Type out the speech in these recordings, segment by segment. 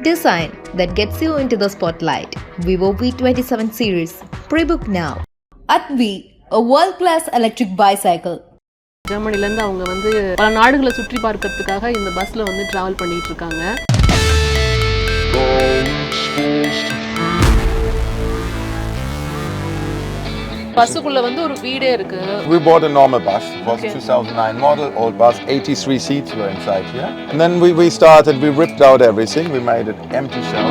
Design that gets you into the spotlight. Vivo V27 Series. Pre-book now. At V, a world-class electric bicycle. ஜெர்மனிலேருந்து அவங்க பல நாடுகளை சுற்றி பார்க்கறதுக்காக இந்த பஸ்ஸில் ட்ராவல் பண்ணிட்டு இருக்காங்க. பஸ்ஸுக்குள்ள ஒரு வீடே இருக்கு. We bought a normal bus. It was 2009 model, old bus. 83 seats were inside here. And then we started, we ripped out everything. We made it empty shell.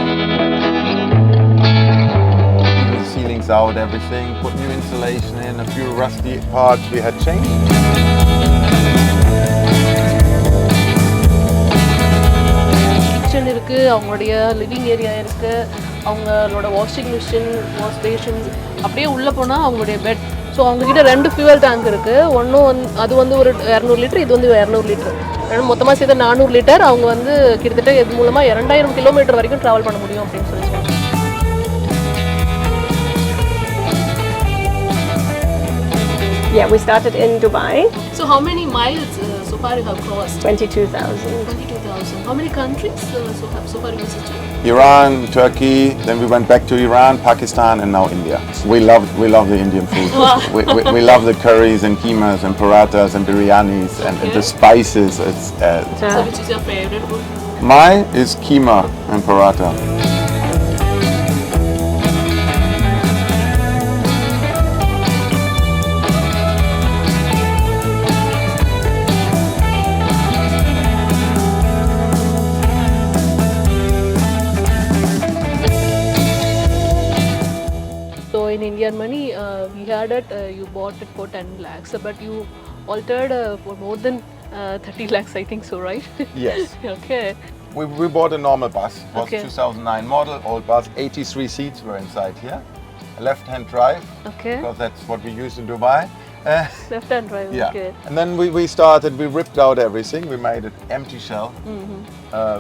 The ceilings out, everything. Put new insulation in, a few rusty parts we had changed. Kitchen இருக்கு, அவங்களுடைய living area இருக்கு, அவங்களோட washing machine, wash patience, அப்படியே உள்ளே போனால் அவங்களுடைய bed. So அவங்கக்கிட்ட 2 fuel tank இருக்குது. ஒன்றும் அது ஒரு 200 லிட்டர், இது 200 லிட்டர். மொத்தமாக சேர்த்து 400 லிட்டர். அவங்க கிட்டத்தட்ட இது மூலமாக 2000 கிலோமீட்டர் வரைக்கும் ட்ராவல் பண்ண முடியும் அப்படின்னு சொல்லி சொல்லுவாங்க. Yeah, we started in Dubai. So how many miles so far you have crossed? 22,000. 22,000. How many countries so far you visited? Iran, Turkey, then we went back to Iran, Pakistan, and now India. We love the Indian food. we love the curries and keemas and parathas and biryanis and the spices. So which is your favorite food? Mine is keema and paratha. In Indian money, we had it, you bought it for 10 lakhs, but you altered for more than 30 lakhs, I think so, right? Yes. Okay. We bought a normal bus. It was Okay. 2009 model, old bus. 83 seats were inside here. A left-hand drive, Okay. because that's what we use in Dubai. Left hand drive. Yeah. Okay. And then we started, we ripped out everything. We made it empty shell.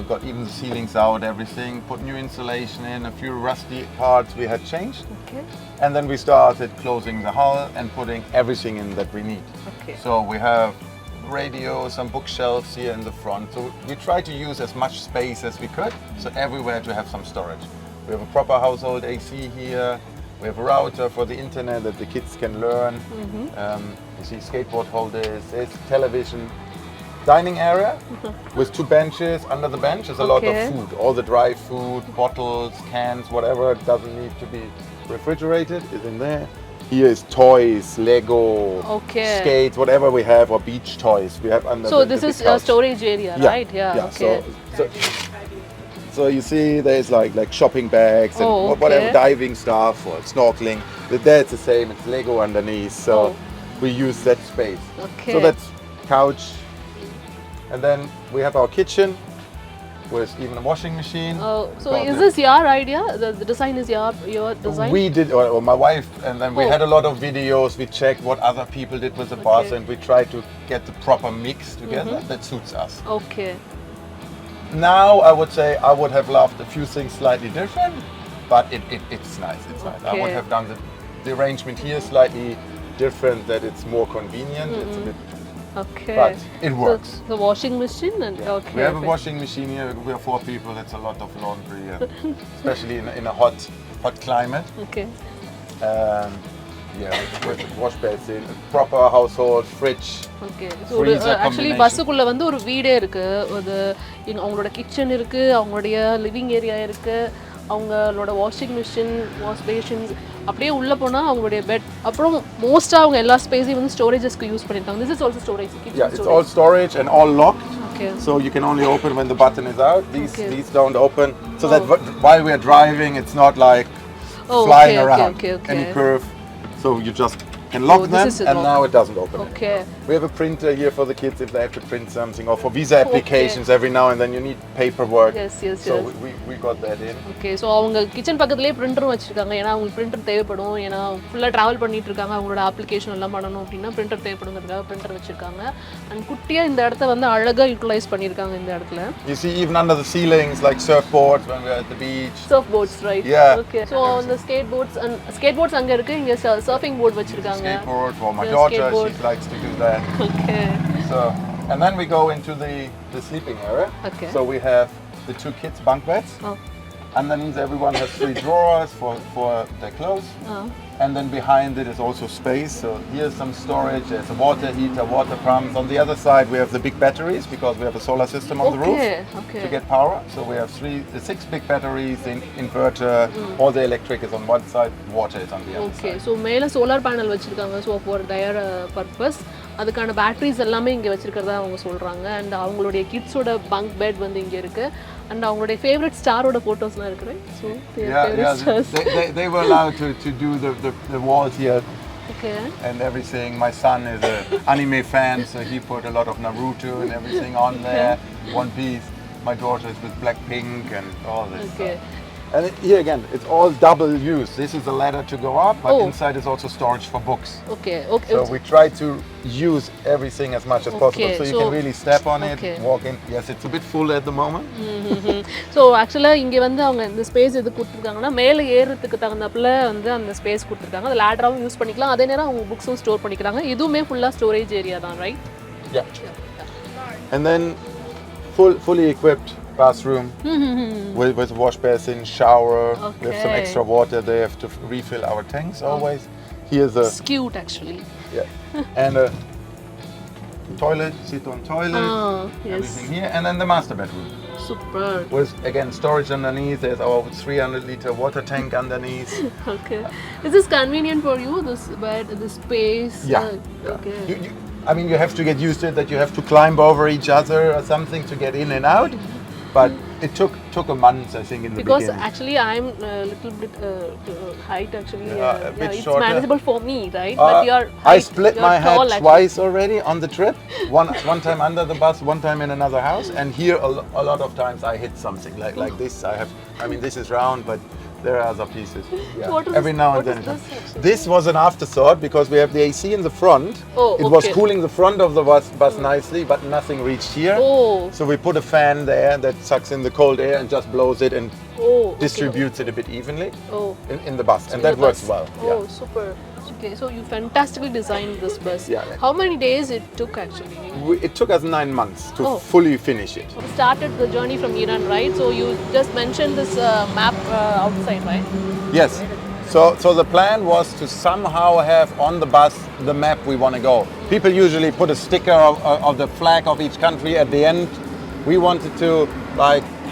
Got even the ceilings out, everything. Put new insulation in, a few rusty parts we had changed. Okay. And then we started closing the hull and putting everything in that we need. Okay. So we have radio, some bookshelves here in the front. So we try to use as much space as we could, so everywhere to have some storage. We have a proper household AC here. We have a router for the internet that the kids can learn. You see skateboard holders, there's television. Dining area with 2 benches. Under the bench is a lot of Okay. food. All the dry food, bottles, cans, whatever doesn't need to be refrigerated is in there. Here is toys, Lego, Okay. skates, whatever we have, or beach toys we have under So the this big is a couch. storage area, Yeah, right? Yeah. yeah. Okay. So you see there's like shopping bags and Oh, whatever okay. diving stuff or snorkeling. That's the same, it's Lego underneath. So we use that space. Okay. So that's couch. And then we have our kitchen with even a washing machine. So Got is it. this your idea? The design is your design? We did, or my wife, and then we had a lot of videos. We checked what other people did with the bus, Okay. and we tried to get the proper mix together that suits us. Okay. Now I would say I would have loved a few things slightly different, but it's nice. It's nice. I would Okay. have done the arrangement here slightly different, that it's more convenient. It's a bit, Okay. but it works. So the washing machine and okay. We have a okay. washing machine here. We are 4 people. It's a lot of laundry, especially in a hot climate. Okay. Yeah, with wash basin, proper household, fridge. Okay. So Freezer actually combination. பஸ்ஸுக்குள்ள ஒரு வீடே இருக்கு. அவங்களோட kitchen இருக்கு, அவங்களுடைய living area இருக்கு, அவங்களோட washing machine, wash patience, அப்படியே உள்ளே போனால் அவங்களுடைய பெட். அப்புறம் மோஸ்ட்டாக அவங்க எல்லா ஸ்பேஸையும் ஸ்டோரேஜஸ்க்கு யூஸ் பண்ணியிருக்காங்க. This is also storage. Yeah, it's all storage and all locked. Okay. So you can only open when the button is out. Okay. These don't open. So that while we are driving, it's not like Oh, flying okay, around okay. any curve. So you just can lock this them, is and locked. now it doesn't open. Okay. We have a printer here for the kids if they have to print something, or for visa applications every now and then you need paperwork. Yes. So we got that in. Okay. So அவங்க kitchen பக்கத்துலேயே பிரிண்டரும் வச்சுருக்காங்க. ஏன்னா அவங்களுக்கு printer தேவைப்படும். ஏன்னா ஃபுல்லாக travel பண்ணிட்டு இருக்காங்க, அவங்களோட அப்ளிகேஷன் எல்லாம் பண்ணணும் அப்படின்னா பிரிண்டர் தேவைப்படுங்கிறதுக்காக பிரிண்டர் வச்சுருக்காங்க. அண்ட் குட்டியாக இந்த இடத்த அழகாக யூட்டிலைஸ் பண்ணியிருக்காங்க இந்த இடத்துல. You see even under the ceilings like surfboards when we're at the beach. Surfboards, right? Yeah. Okay. So அந்த ஸ்கேட் போர்ட்ஸ் அங்கே இருக்குது, இங்கே சர்ஃபிங் போர்ட் வச்சுருக்காங்க. Skateboard for my Yeah, daughter, skateboard. she likes to do that. Okay. So, and then we go into the sleeping area. Okay. So we have the 2 kids' bunk beds. Oh. Underneath, everyone has 3 drawers for their clothes. And then behind it is also space. So here's some storage. There's a water heater, water pumps. On the other side, we have the big batteries because we have a solar system on the roof to get power. So we have 6 big batteries, the inverter, all the electric is on one side, water is on the other side. Okay, so மேல solar panel வச்சிருக்காங்க. So for their purpose, அதுக்கான batteries எல்லாமே இங்க வச்சிருக்கிறதா அவங்க சொல்றாங்க. And அவங்களுடைய கிட்ஸோட bunk bed வந்து இங்க இருக்கு. And அவங்களுடைய ஃபேவரட் ஸ்டாரோட போட்டோஸ்லாம் இருக்கு, right? So they were allowed to do the walls here. Okay. And everything. My son is an anime fan, so he put a lot of Naruto and everything on there. One Piece. My daughter is with Blackpink and all this stuff. And here again, it's all double use. This is a ladder to go up, but inside is also storage for books. Okay. So we try to use everything as much as possible, so you can really step on it, walk in. Yes, it's a bit full at the moment. So actually, இங்க வந்து அவங்க இந்த space எது கொடுத்திருக்காங்கன்னா மேலே ஏறதுக்கு தகுந்தாப்புல வந்து அந்த space கொடுத்திருக்காங்க. அந்த லேடராவும் யூஸ் பண்ணிக்கலாம். அதே நேரம் அவங்க புக்ஸும் ஸ்டோர் பண்ணிக்கிறாங்க. இதுவுமே ஃபுல்லா ஸ்டோரேஜ் ஏரியா தான், right? Yeah. And then fully equipped bathroom with wash basin, shower. We have some extra water. They have to refill our tanks always. Here's a It's cute actually. And a toilet, sit-on toilet. Everything here, and then the master bedroom. Super. With again storage underneath. There's our 300-liter water tank underneath. Okay. Is this convenient for you? This bed, this space? Okay. I mean, you have to get used to it. That you have to climb over each other or something to get in and out. But it took a month, I think, in the beginning. Because actually, I'm a little bit height actually. A bit it's shorter. manageable for me, right? But your I split my head tall, twice already on the trip. One time under the bus, one time in another house, and here a lot of times I hit something like this. I mean, this is round, but there are other pieces. Every now and then. This was an afterthought because we have the AC in the front. It was cooling the front of the bus nicely, but nothing reached here. So we put a fan there that sucks in the cold air and just blows it and distributes it a bit evenly in the bus, and that works well. Super. Okay, so you fantastically designed this bus. How many days it took actually? It took us 9 months to fully finish it. You started the journey from Iran, right? So you just mentioned this map outside, right? Yes. So the plan was to somehow have on the bus the map we want to go. People usually put a sticker of the flag of each country at the end. We wanted to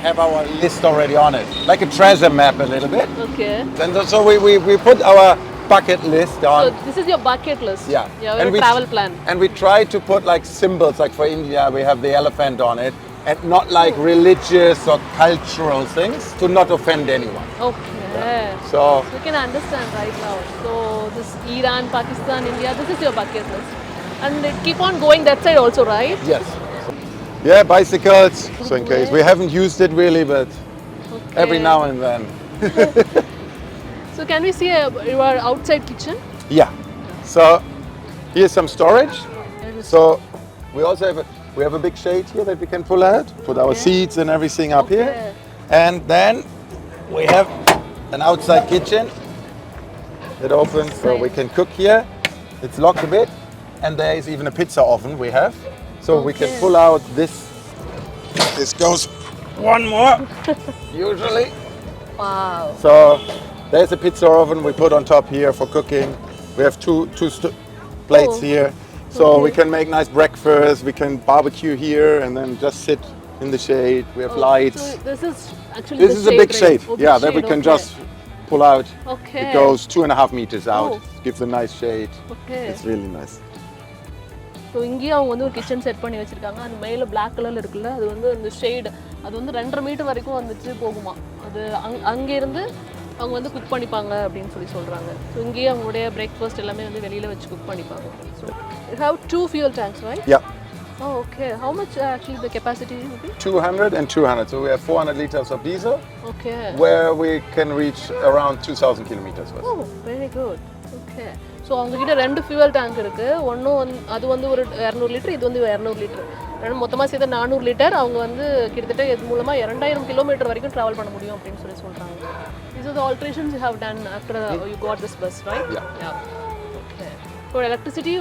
have our list already on it, like a treasure map a little bit. Okay. And so we put our bucket list on. So this is your bucket list. Your and travel plan. And we try to put symbols, like for India we have the elephant on it, and not religious or cultural things to not offend anyone. Okay. So you can understand right now. So this Iran, Pakistan, India, this is your bucket list. And it keep on going that side also, right? Yes. Yeah, bicycles. So in case we haven't used it really, but every now and then. So can we see your outside kitchen? Yeah. So here's some storage. So we also have a big shade here that we can pull out, put our seats and everything up here. And then we have an outside kitchen that opens so we can cook here. It's locked a bit, and there is even a pizza oven we have. So we can pull out this. This goes one more, usually. Wow. So there's a pizza oven we put on top here for cooking. We have two plates here. So we can make nice breakfast, we can barbecue here and then just sit in the shade. We have lights. So this is actually this is a big shade. That we can just pull out. It goes 2.5 meters out. Gives a nice shade. It's really nice. So இங்கேயும் அவங்க வந்து ஒரு kitchen set பண்ணி வச்சிருக்காங்க. அது மேல black கலர்ல இருக்குல்ல, அது வந்து அந்த ஷேட் அது வந்து 2.5 மீட்டர் வரைக்கும் வந்துச்சு போகுமா. அது அங்க இருந்து அவங்க வந்து குக் பண்ணிப்பாங்க அப்படினு சொல்றாங்க. So இங்கேயே அவங்களுடைய பிரேக்ஃபாஸ்ட் எல்லாமே வந்து வெளியில வச்சு குக் பண்ணிப்பாங்க. So you have 2 fuel tanks, right? Yeah. Oh, okay. How much actually the capacity will be? 200 and 200. So we have 400 liters of diesel. Okay. Where we can reach around 2,000 kilometers. Oh, very good. Okay. So அவங்க கிட்ட 2 fuel tank இருக்கு. ஒன்னு அது வந்து ஒரு 200 litre, இது வந்து 200 litre. ரெண்டு மொத்தமா சேர்த்து 400 லிட்டர். அவங்க வந்து கிட்டத்தட்ட இது மூலமா 2000 கிலோமீட்டர் வரைக்கும் டிராவல் பண்ண முடியும் அப்படினு சொல்றாங்க. These are the alterations you have done after you got this bus, right? Yeah. Okay. For electricity,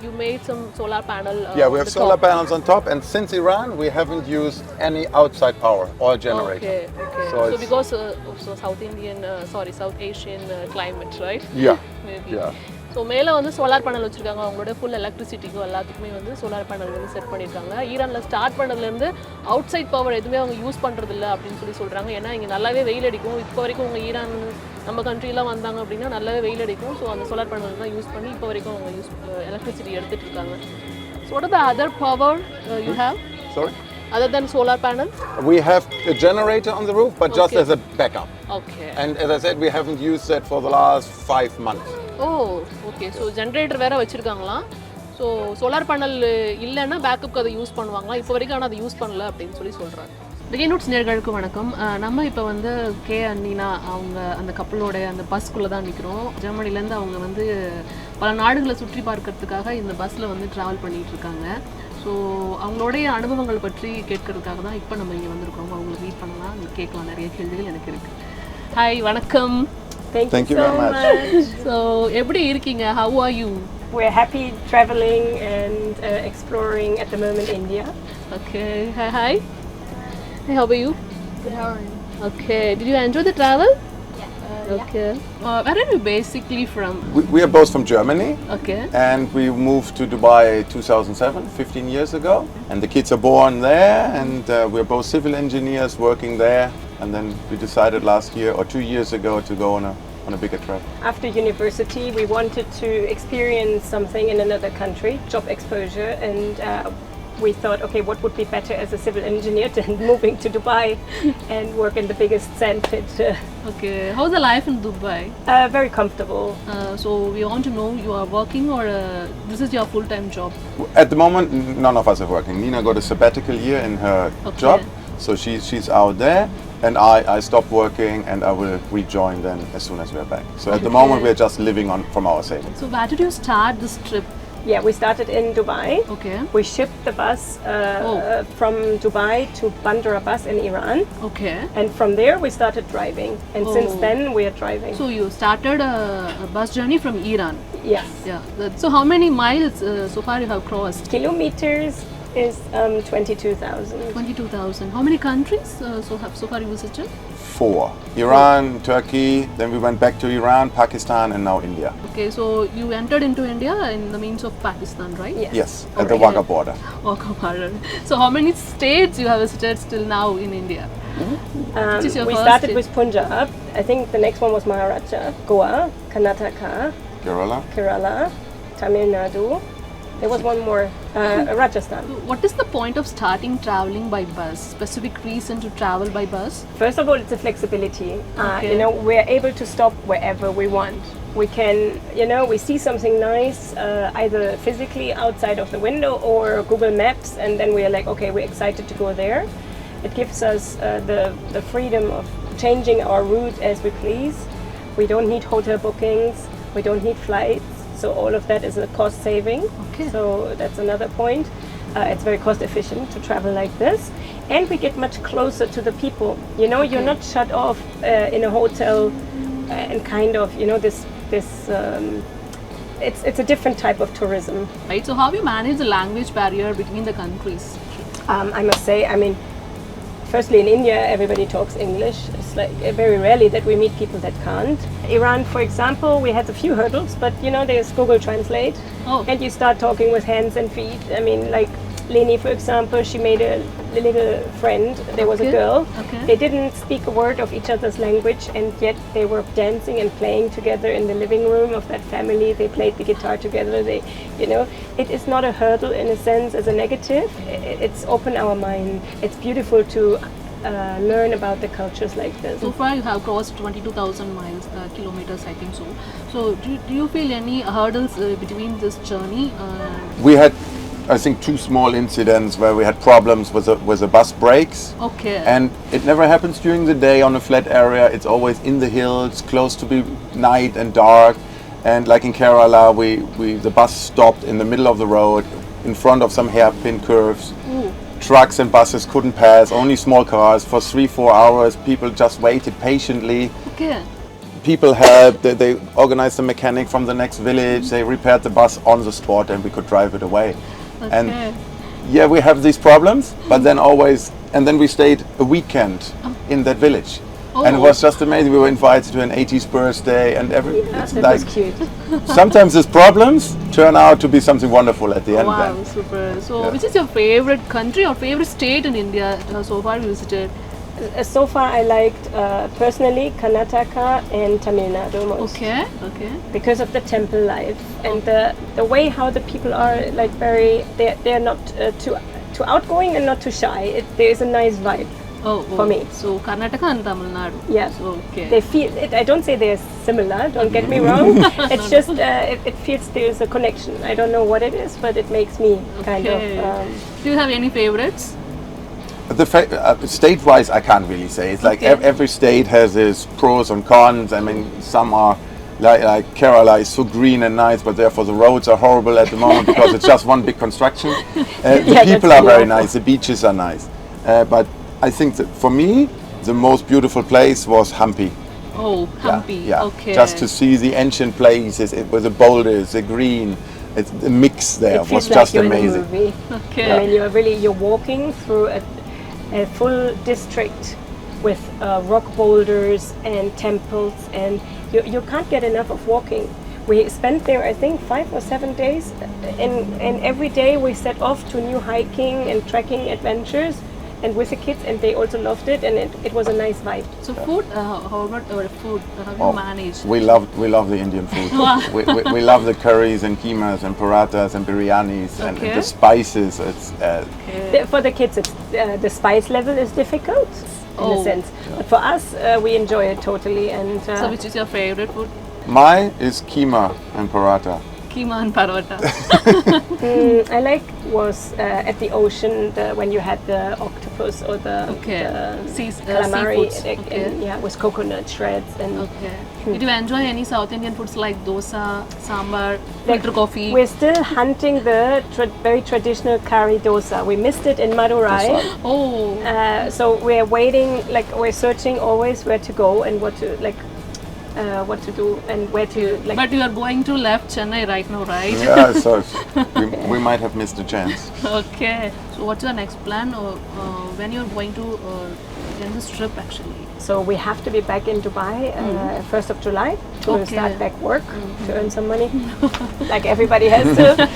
you made some solar panel. Yeah, we on have the solar top. panels on top, and since Iran, we haven't used any outside power, all generator. Okay, okay. So So it's- because of South Asian climate, right? Yeah, Maybe. yeah. So மேலே வந்து solar panel வச்சுருக்காங்க. அவங்களோட full எலக்ட்ரிசிட்டிக்கும் எல்லாத்துக்குமே வந்து solar panel வந்து set பண்ணியிருக்காங்க. ஈரானில் start பண்ணதுலேருந்து அவுட் சைட் பவர் எதுவுமே அவங்க யூஸ் பண்ணுறதில்ல அப்படின்னு சொல்கிறாங்க. ஏன்னா இங்கே நல்லாவே வெயில் அடிக்கும். இப்போ வரைக்கும் உங்கள் ஈரான் நம்ம கண்ட்ரிலாம் வந்தாங்க அப்படின்னா நல்லாவே வெயில் அடிக்கும். ஸோ அந்த சோலார் பேனல் தான் யூஸ் பண்ணி இப்போ வரைக்கும் அவங்க எலக்ட்ரிசிட்டி எடுத்துகிட்டு இருக்காங்க. So what are the other power you have Sorry? other than solar panel? We have a generator on the roof, but just Okay. as a backup. Okay. And as I said, we haven't used that for the last 5 months. Oh okay. So generator வேறு வச்சுருக்காங்களாம். So solar panel இல்லைன்னா பேக்கப்புக்கு அதை use பண்ணுவாங்களாம். இப்போ வரைக்கும் ஆனால் அதை use பண்ணல அப்படின்னு சொல்கிறாங்க. பெஹிண்ட்வூட்ஸ் நேயர்களுக்கு வணக்கம். நம்ம இப்போ வந்து கே அண்ணினா அவங்க அந்த கப்பலோட அந்த பஸ்க்குள்ளே தான் நிற்கிறோம். ஜெர்மனிலேருந்து அவங்க வந்து பல நாடுகளை சுற்றி பார்க்கறதுக்காக இந்த பஸ்ஸில் வந்து ட்ராவல் பண்ணிகிட்டு இருக்காங்க. ஸோ அவங்களுடைய அனுபவங்கள் பற்றி கேட்கறதுக்காக தான் இப்போ நம்ம இங்கே வந்திருக்கோம். அவங்களை மீட் பண்ணலாம், கேட்கலாம். நிறைய கேள்விகள் எனக்கு இருக்குது. ஹாய், வணக்கம். Thank you you so very much. So எப்படி இருக்கீங்க? How are you? We're happy traveling and exploring at the moment India. Okay. Hi, hi. Hey, how are you? Good, how are you? Okay. Did you enjoy the travel? Yeah. Okay. Where are you basically from? We are both from Germany, Okay. and we moved to Dubai 2007, 15 years ago. And the kids are born there, and we're both civil engineers working there. And then we decided last year or 2 years ago to go on a bigger trip. After university, we wanted to experience something in another country, job exposure, and we thought, okay, what would be better as a civil engineer than moving to Dubai and work in the biggest sandpit. Okay. How's the life in Dubai? Very comfortable. So we want to know, you are working or this is your full-time job? At the moment, none of us are working. Nina got a sabbatical year in her Okay. job, so she's out there. And I stopped working, and I will rejoin then as soon as we're back. So at the moment, we're just living on from our savings. So where did you start this trip? Yeah, we started in Dubai. Okay. We shipped the bus from Dubai to Bandar Abbas in Iran. Okay. And from there, we started driving. And since Oh. then, we are driving. So you started a bus journey from Iran. Yes. Yeah. So how many miles so far you have crossed? Kilometers is 22,000. 22,000. How many countries so far you visited? 4: Iran, Turkey. Then we went back to Iran, Pakistan, and now India. Okay, so you entered into India in the means of Pakistan, right? Yes. Yes, at the Wagah border. Wagah border. So how many states you have visited still now in India? Which is your We first started state? with Punjab. I think the next one was Maharashtra, Goa, Karnataka, Kerala. Kerala, Tamil Nadu. There was one more, Rajasthan. What is the point of starting traveling by bus? Specific reason to travel by bus? First of all, it's a flexibility. Okay. We're able to stop wherever we want. We can, we see something nice, either physically outside of the window or Google Maps, and then we are like, okay, we're excited to go there. It gives us the freedom of changing our route as we please. We don't need hotel bookings. We don't need flights. So all of that is a cost saving. Okay. So that's another point. It's very cost efficient to travel like this, and we get much closer to the people. You're not shut off in a hotel and kind of this. It's a different type of tourism. Right. So how you manage the language barrier between the countries? I must say, firstly, in India, everybody talks English. It's like very rarely that we meet people that can't. Iran, for example, we had a few hurdles, but there's Google Translate, and you start talking with hands and feet. Like Leni, for example, she made a little friend. There was a Okay. girl. Okay. They didn't speak a word of each other's language, and yet they were dancing and playing together in the living room of that family. They played the guitar together. It is not a hurdle in a sense as a negative. It's opened our mind. It's beautiful to learn about the cultures like this. So far you have crossed 22,000 kilometers, I think so. So do you feel any hurdles between this journey? We had, I think, 2 small incidents where we had problems with the bus brakes. Okay. And it never happens during the day on a flat area. It's always in the hills, close to be night and dark. And like in Kerala, the bus stopped in the middle of the road in front of some hairpin curves. Ooh. Trucks and buses couldn't pass, only small cars. For 3-4 hours, people just waited patiently. Okay. people helped. They organized the mechanic from the next village. They repaired the bus on the spot, and we could drive it away. And yeah, we have these problems, but then then we stayed a weekend in that village. And it was just amazing. We were invited to an 80th birthday, and it's that like was cute. sometimes these problems turn out to be something wonderful at the end. Wow, Then. super. So, which is your favorite country or favorite state in India so far you visited? So far, I liked personally Karnataka and Tamil Nadu most. Okay. Because of the temple life and the way how the people are like they're not too outgoing and not too shy. There is a nice vibe for me. So Karnataka and Tamil Nadu. Yeah. So, okay. They feel it. I don't say they're similar. Don't get me wrong. It's just it feels there's a connection. I don't know what it is, but it makes me kind of. Do you have any favorites? State-wise, I can't really say. It's like every state has its pros and cons. I mean, some are like Kerala is so green and nice, but therefore the roads are horrible at the moment because it's just one big construction. The people are very nice. The beaches are nice. But I think that for me, the most beautiful place was Hampi. Oh, Hampi. Yeah. Okay. Just to see the ancient places, with the boulders, the green. The mix there it was feels just like you're amazing. In a movie. Okay. I mean, you're walking through a full district with rock boulders and temples, and you can't get enough of walking. We spent there, I think, 5 or 7 days, and every day we set off to new hiking and trekking adventures, and with the kids, and they also loved it, and it was a nice vibe. So food, how about our food? How you manage? We love the Indian food. we love the curries and keemas and parathas and biryanis and the spices. It's for the kids, it's the spice level is difficult in a sense, but for us, we enjoy it totally. And so, which is your favorite food? Mine is keema and paratha. Keema and paratha. I like was at the ocean when you had the octopus or the calamari, with coconut shreds and. Did you enjoy any South Indian foods like dosa, sambar, filter coffee? We're still hunting the very traditional curry dosa. We missed it in Madurai. So we're waiting, like we're searching always where to go and what to do and where to like. But you are going to left Chennai right now, right? Yeah, so we might have missed a chance. Okay. So what's your next plan, or when you're going to end this trip actually? So we have to be back in Dubai 1st of July to start back work to earn some money, like everybody has to.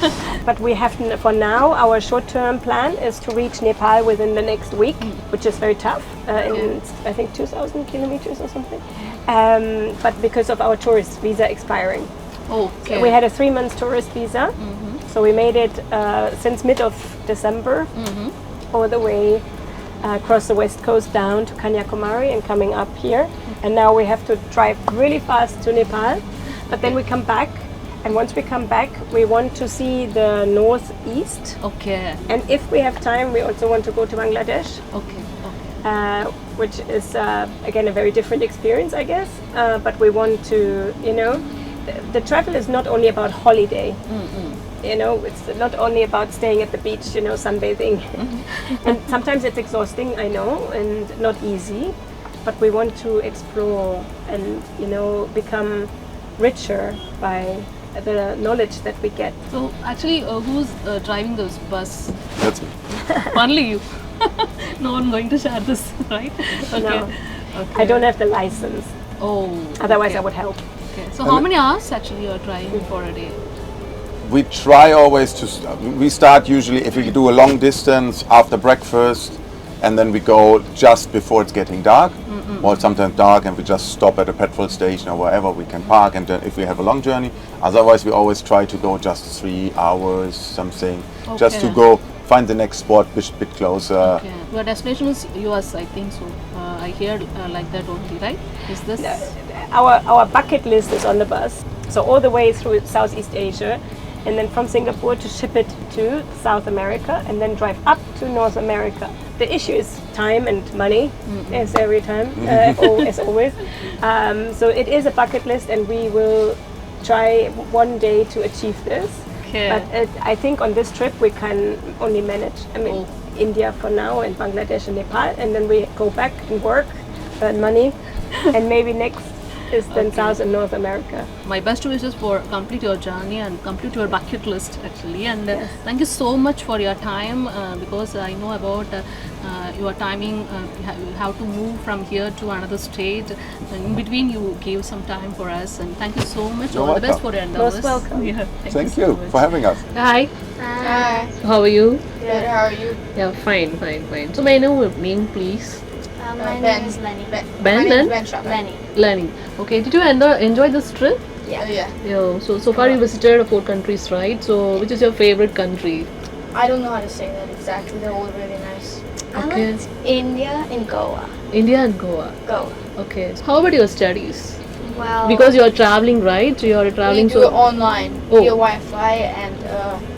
But we have for now, our short-term plan is to reach Nepal within the next week, which is very tough. In I think 2,000 kilometers or something. But because of our tourist visa expiring. So we had a 3-month tourist visa, so we made it since mid of December all the way across the west coast down to Kanyakumari and coming up here. And now we have to drive really fast to Nepal, but then we come back. And once we come back, we want to see the northeast. And if we have time, we also want to go to Bangladesh. Which is again a very different experience, I guess. But we want to, the travel is not only about holiday. It's not only about staying at the beach, sunbathing. And sometimes it's exhausting, I know, and not easy. But we want to explore and, become richer by the knowledge that we get. So actually, who's driving this bus? That's me. Only you. No one going to share this, right? No. I don't have the license. Otherwise I would help. So how many hours actually you are driving for a day? We try always we start usually, if we do a long distance, after breakfast, and then we go just before it's getting dark, or sometimes dark, and we just stop at a petrol station or wherever we can park. And then if we have a long journey, otherwise we always try to go just 3 hours, something, just to go find the next spot a bit closer. Your destination is US, I think so. I hear like that only, right? Is this? Our bucket list is on the bus. So all the way through Southeast Asia, and then from Singapore to ship it to South America, and then drive up to North America. The issue is time and money, as every time, as always. So it is a bucket list, and we will try one day to achieve this. But I think on this trip we can only manage, India for now, and Bangladesh and Nepal, and then we go back and work, earn money, and maybe next distance South and North America. My best wishes for complete your journey and complete your bucket list actually. And thank you so much for your time because I know about your timing. You have to move from here to another state. And in between, you gave some time for us. And thank you so much. You're All the best welcome. for your endeavors. Most welcome. Yeah, Thank so you much. for having us. Hi. Hi. How are you? Good. How are you? Yeah, fine. So may I know your name, please? My name is Lenny. Ben My name and? is Ben Shop. Lenny. Lenny. Okay. Did you enjoy this trip? Yeah. Yeah. Yeah. So far you visited 4 countries, right? So which is your favorite country? I don't know how to say that exactly. They're all really nice. Okay. I liked India and Goa. India and Goa. Goa. Okay. So how about your studies? Well, Because you are traveling, right? You are traveling. we do it online Oh. via Wi-Fi and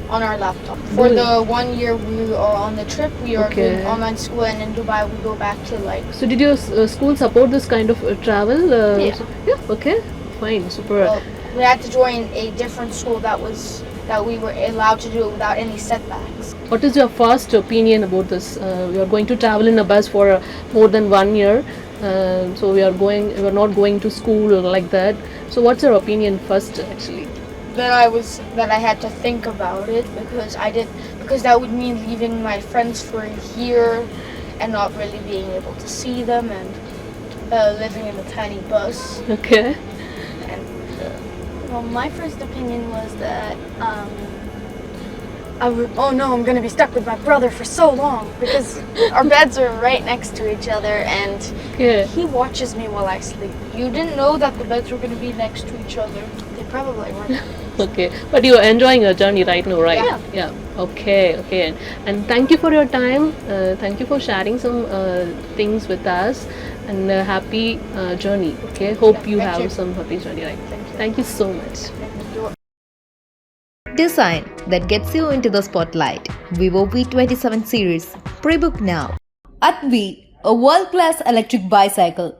on our laptop. For Good. the 1 year we are on the trip, we are Okay. doing online school, and in Dubai we go back to like. So did your school support this kind of travel? Yeah. Yeah. Okay. Fine. Super. Well, we had to join a different school that we were allowed to do it without any setbacks. What is your first opinion about this? We are going to travel in a bus for more than 1 year. So we are not going to school like that. So what's your opinion first, actually? That I had to think about it because that would mean leaving my friends for a year and not really being able to see them, and living in a tiny bus. Okay. And Well, my first opinion was that oh no, I'm gonna be stuck with my brother for so long because our beds are right next to each other and Okay. he watches me while I sleep. you didn't know that the beds were going to be next to each other. They probably weren't. Okay. But you are enjoying your journey right now, right? Yeah. Yeah. Okay. And thank you for your time. Thank you for sharing some things with us. And happy journey. Okay. Hope you thank have you. some happy journey. Right. Thank you so much. Design that gets you into the spotlight. Vivo V27 Series. Pre-book now. At V, a world-class electric bicycle.